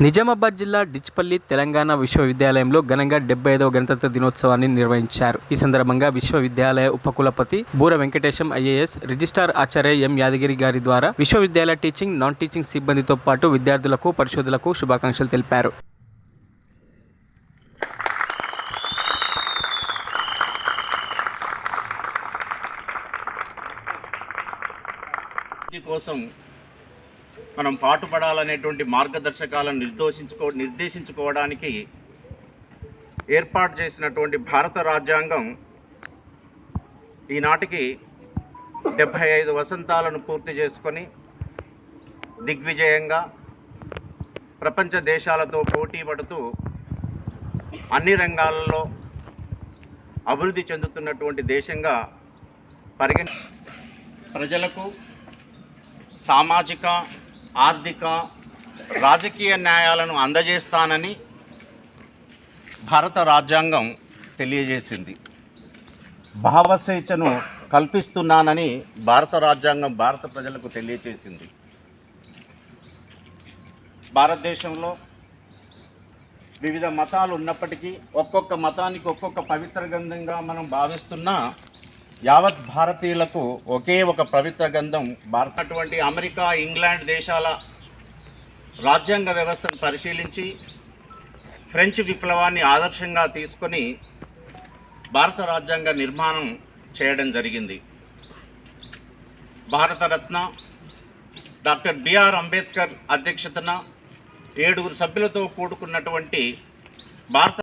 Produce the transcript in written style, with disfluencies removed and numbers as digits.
నిజామాబాద్ జిల్లా డిచ్పల్లి తెలంగాణ విశ్వవిద్యాలయంలో ఘనంగా 75వ గణతంత్ర దినోత్సవాన్ని నిర్వహించారు. ఈ సందర్భంగా విశ్వవిద్యాలయ ఉపకులపతి బూర వెంకటేశం ఐఏఎస్, రిజిస్ట్రార్ ఆచార్య ఎం యాదగిరి గారి ద్వారా విశ్వవిద్యాలయ టీచింగ్, నాన్ టీచింగ్ సిబ్బందితో పాటు విద్యార్థులకు, పరిశోధకులకు శుభాకాంక్షలు తెలిపారు. కోసం మనం పాటుపడాలనేటువంటి మార్గదర్శకాలను నిర్దేశించుకోవడానికి ఏర్పాటు చేసినటువంటి భారత రాజ్యాంగం ఈనాటికి 75 వసంతాలను పూర్తి చేసుకొని దిగ్విజయంగా ప్రపంచ దేశాలతో పోటీ పడుతూ అన్ని రంగాలలో అభివృద్ధి చెందుతున్నటువంటి దేశంగా ప్రజలకు సామాజిక, ఆర్థిక, రాజకీయ న్యాయాలను అందజేస్తానని భారత రాజ్యాంగం తెలియజేసింది. భావస్వేచ్ఛను కల్పిస్తున్నానని భారత రాజ్యాంగం భారత ప్రజలకు తెలియజేసింది. భారతదేశంలో వివిధ మతాలు ఉన్నప్పటికీ ఒక్కొక్క మతానికి ఒక్కొక్క పవిత్ర గ్రంథంగా మనం భావిస్తున్నా యావత్ భారతీయులకు ఒకే ఒక పవిత్ర గ్రంథం అటువంటి అమెరికా, ఇంగ్లాండ్ దేశాల రాజ్యాంగ వ్యవస్థను పరిశీలించి ఫ్రెంచ్ విప్లవాన్ని ఆదర్శంగా తీసుకొని భారత రాజ్యాంగ నిర్మాణం చేయడం జరిగింది. భారతరత్న డాక్టర్ బిఆర్ అంబేద్కర్ అధ్యక్షతన 7 సభ్యులతో కూడుకున్నటువంటి భారత